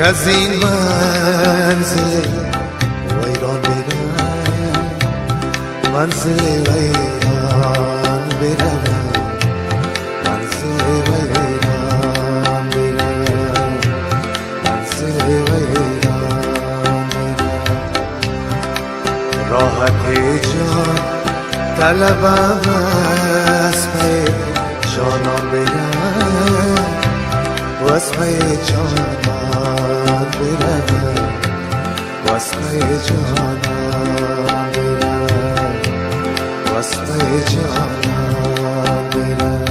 از این منزل ویران برم، منزل ویران برم، منزل ویران برم، منزل ویران برم. راحت جان طلبم از پی جانان برم، و از پی جانان برم، و از پی جانان برم، و از پی جانان برم.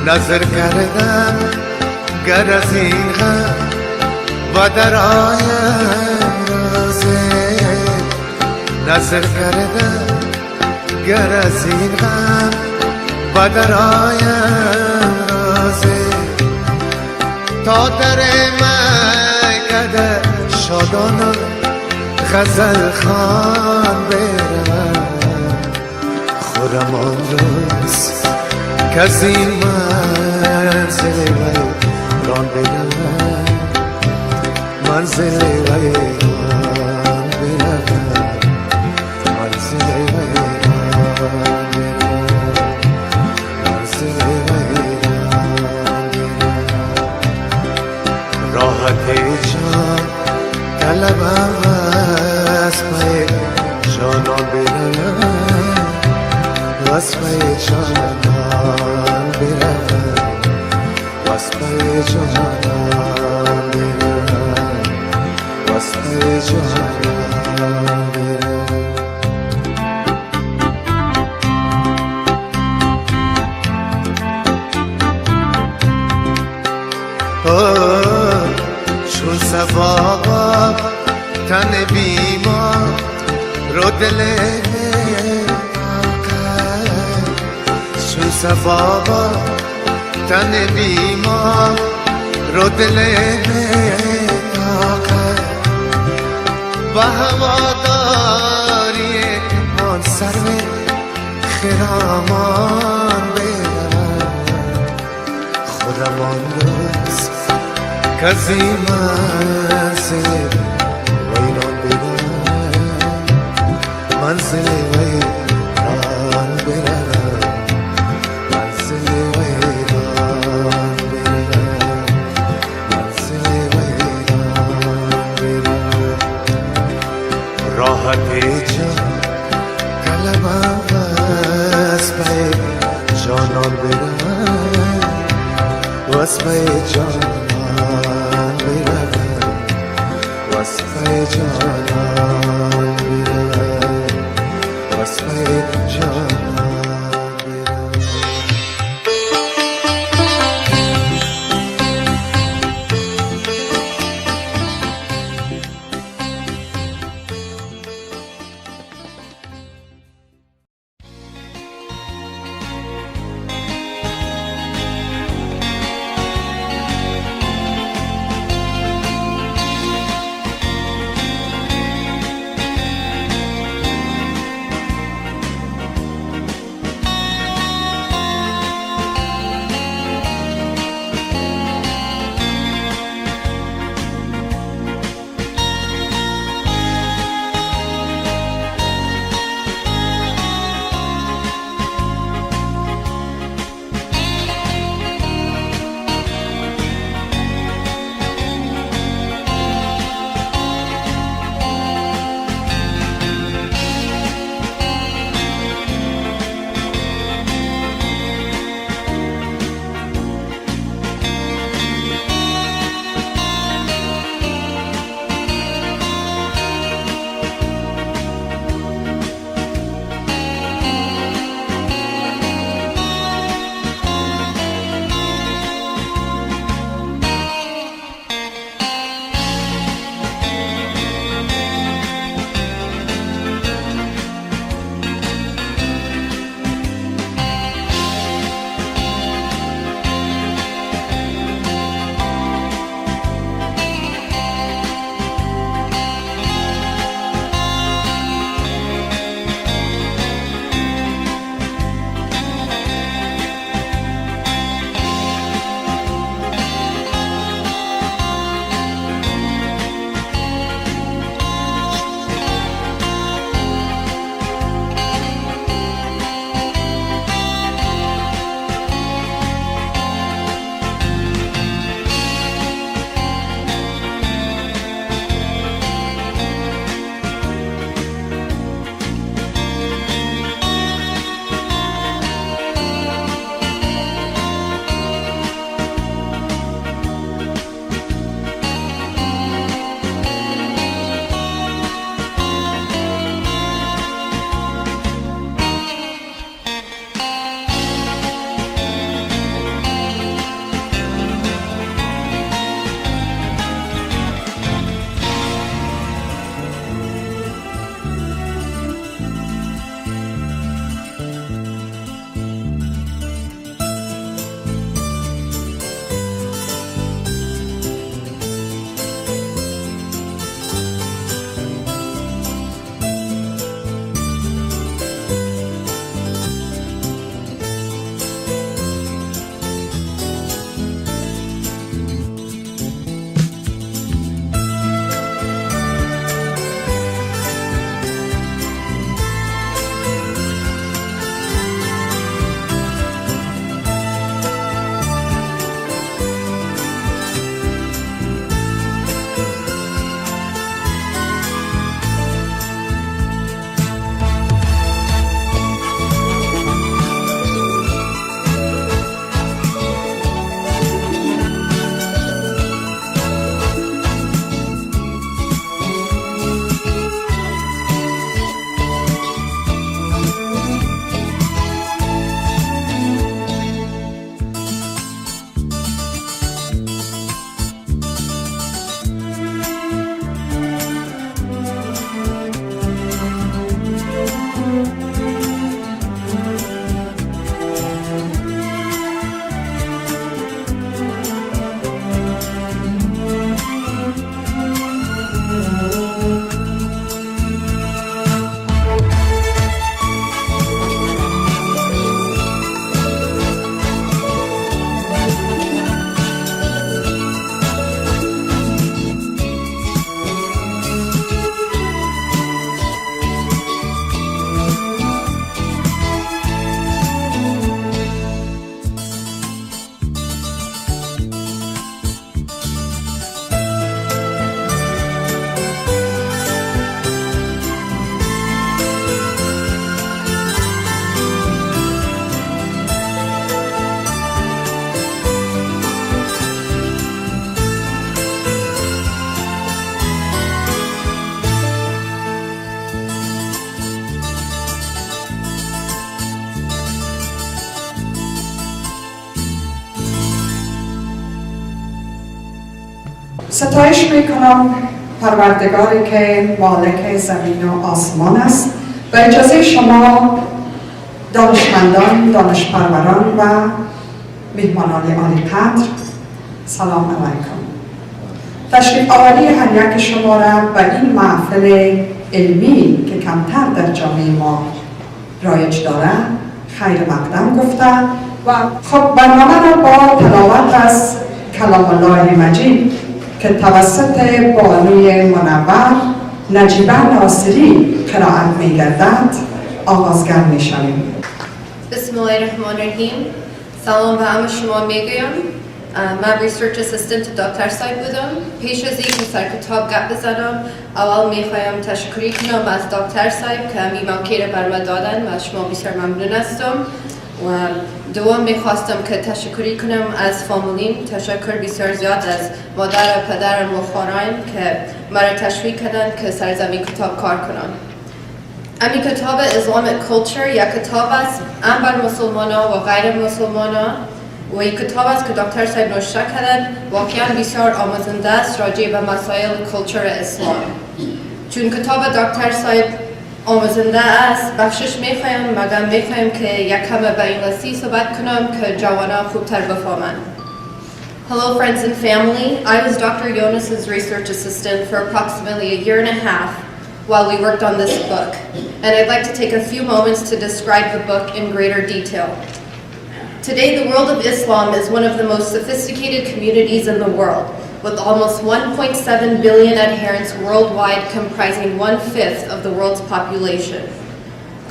نظر کردم گر از این هم و در آیم رازه، نظر کردم گر از این هم و در آیم رازه، تا در مکده شادانم غزل خوان برم، خودم آن روز کز این منزل ویران برم، منزل ویران برم، منزل ویران برم، منزل ویران برم. راحت جان طلبم از پی جانان برم، و از پی جانان برم، و از پی جانان برم، و از پی جانان برم. چون صبا تن بیمار رو دل چون صبا تن بیمار رو دل ناکر، و هواداری آن سرو خرامان برم، خودم آن روز کز این منزل ویران برم، منزل ویران برم، منزل ویران برم، منزل ویران برم. راحت جان طلبم از پی جانان برم، و از پی جانان برم، و از پی جانان برم، و از پی جانان برم. ستایش میکنم پروردگاری که مالک زمین و آسمان است و اجازه شما دانشمندان، دانشپروران و مهمانان عالی قدر، سلام علیکم. تشریف آوری هر یک شما را به این محفل علمی که کمتر در جامعه ما رایج دارد خیر مقدم گفته و خب برنامه را با تلاوت از کلام الله مجید که توسط بانوی منور نجیبه ناصری قرائت می‌گردد آغازگر می‌شویم. بسم الله الرحمن الرحیم. سلام به همه شما میگویم. من ریسرچ اسیستنت دکتر صاحب بودم. پیش از اینکه سر کتاب گپ بزنم اول میخوایم تشکری کنم از دکتر صاحب که این موقع را بر من دادن و شما بسیار ممنون هستم. و دوم میخواستم که تشکری کنم از فامیلیم، تشکر بسیار زیاد از مادر و پدرم و خواهرام که مرا تشویق کردند که سر زمین کتاب کار کنم. امی کتاب Islamic Culture یک کتاب است هم بر مسلمانان و غیر مسلمانان و یک کتاب است که دکتر صاحب نوشته کردند واقعا بسیار آموزنده است راجع به مسائل کلچر اسلام. چون کتاب دکتر صاحب آموزنده است بخشش میخوایم که یک کم به انگلیسی صحبت کنم که جوانان خوبتر بفهمند. Hello friends and family, I was Dr. Jonas's research assistant for approximately a year and a half while we worked on this book, and I'd like to take a few moments to describe the book in greater detail. Today, the world of Islam is one of the most sophisticated communities in the world, with almost 1.7 billion adherents worldwide comprising 1/5 of the world's population.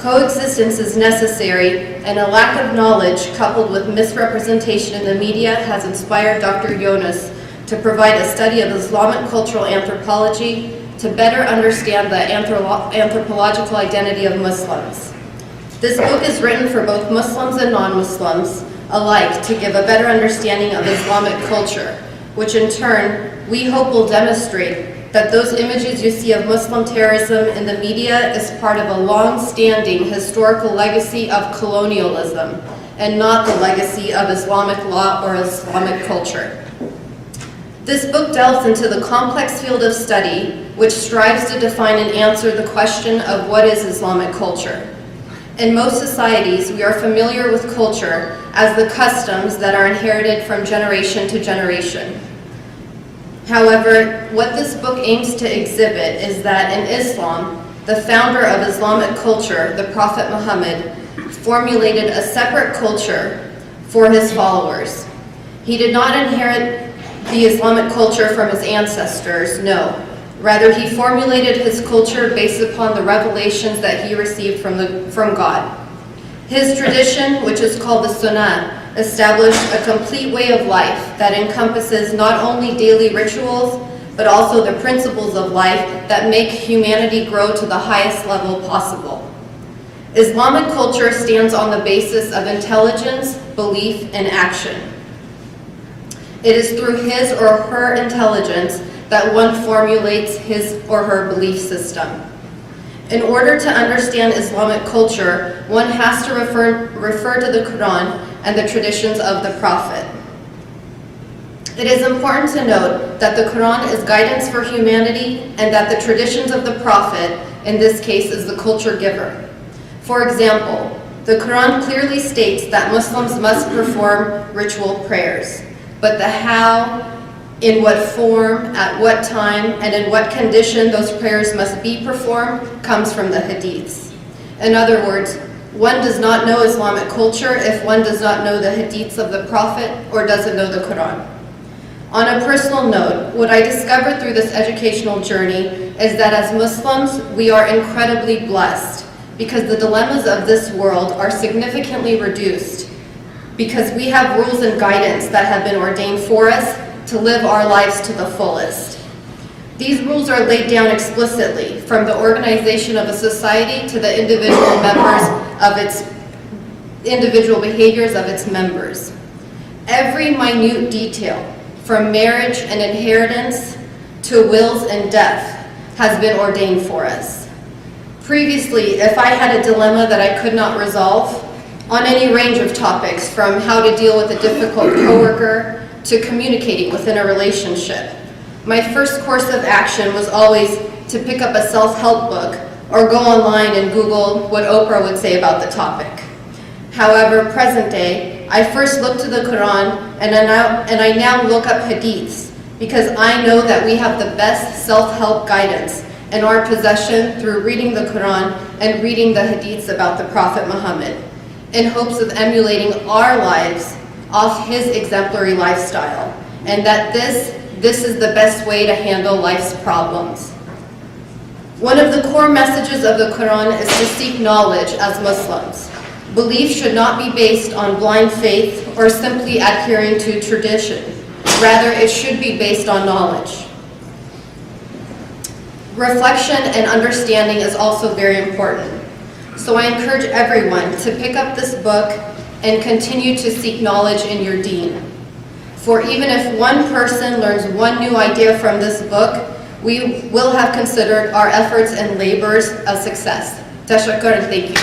Coexistence is necessary, and a lack of knowledge coupled with misrepresentation in the media has inspired Dr. Jonas to provide a study of Islamic cultural anthropology to better understand the anthropological identity of Muslims. This book is written for both Muslims and non-Muslims alike to give a better understanding of Islamic culture, which in turn we hope will demonstrate that those images you see of Muslim terrorism in the media is part of a long-standing historical legacy of colonialism and not the legacy of Islamic law or Islamic culture. This book delves into the complex field of study which strives to define and answer the question of what is Islamic culture. In most societies, we are familiar with culture as the customs that are inherited from generation to generation. However, what this book aims to exhibit is that in Islam, the founder of Islamic culture, the Prophet Muhammad, formulated a separate culture for his followers. He did not inherit the Islamic culture from his ancestors, no. Rather, he formulated his culture based upon the revelations that he received from God. His tradition, which is called the Sunnah, established a complete way of life that encompasses not only daily rituals, but also the principles of life that make humanity grow to the highest level possible. Islamic culture stands on the basis of intelligence, belief, and action. It is through his or her intelligence that one formulates his or her belief system. In order to understand Islamic culture, one has to refer to the Quran and the traditions of the Prophet. It is important to note that the Quran is guidance for humanity and that the traditions of the Prophet, in this case, is the culture giver. For example, the Quran clearly states that Muslims must perform ritual prayers, but the how, in what form, at what time, and in what condition those prayers must be performed comes from the hadiths. In other words, one does not know Islamic culture if one does not know the hadiths of the Prophet or doesn't know the Quran. On a personal note, what I discovered through this educational journey is that as Muslims, we are incredibly blessed because the dilemmas of this world are significantly reduced because we have rules and guidance that have been ordained for us to live our lives to the fullest. These rules are laid down explicitly from the organization of a society to the individual behaviors of its members. Every minute detail, from marriage and inheritance to wills and death, has been ordained for us. Previously, if I had a dilemma that I could not resolve, on any range of topics, from how to deal with a difficult coworker to communicating within a relationship, My first course of action was always to pick up a self-help book or go online and Google what Oprah would say about the topic. However, present day, I first looked to the Quran and I now look up hadiths because I know that we have the best self-help guidance in our possession through reading the Quran and reading the hadiths about the Prophet Muhammad in hopes of emulating our lives off his exemplary lifestyle, and that this is the best way to handle life's problems. One of the core messages of the Quran is to seek knowledge as Muslims. Belief should not be based on blind faith or simply adhering to tradition. Rather, it should be based on knowledge. Reflection and understanding is also very important. So I encourage everyone to pick up this book and continue to seek knowledge in your deen. For even if one person learns one new idea from this book, we will have considered our efforts and labors a success. Tashakkur and thank you.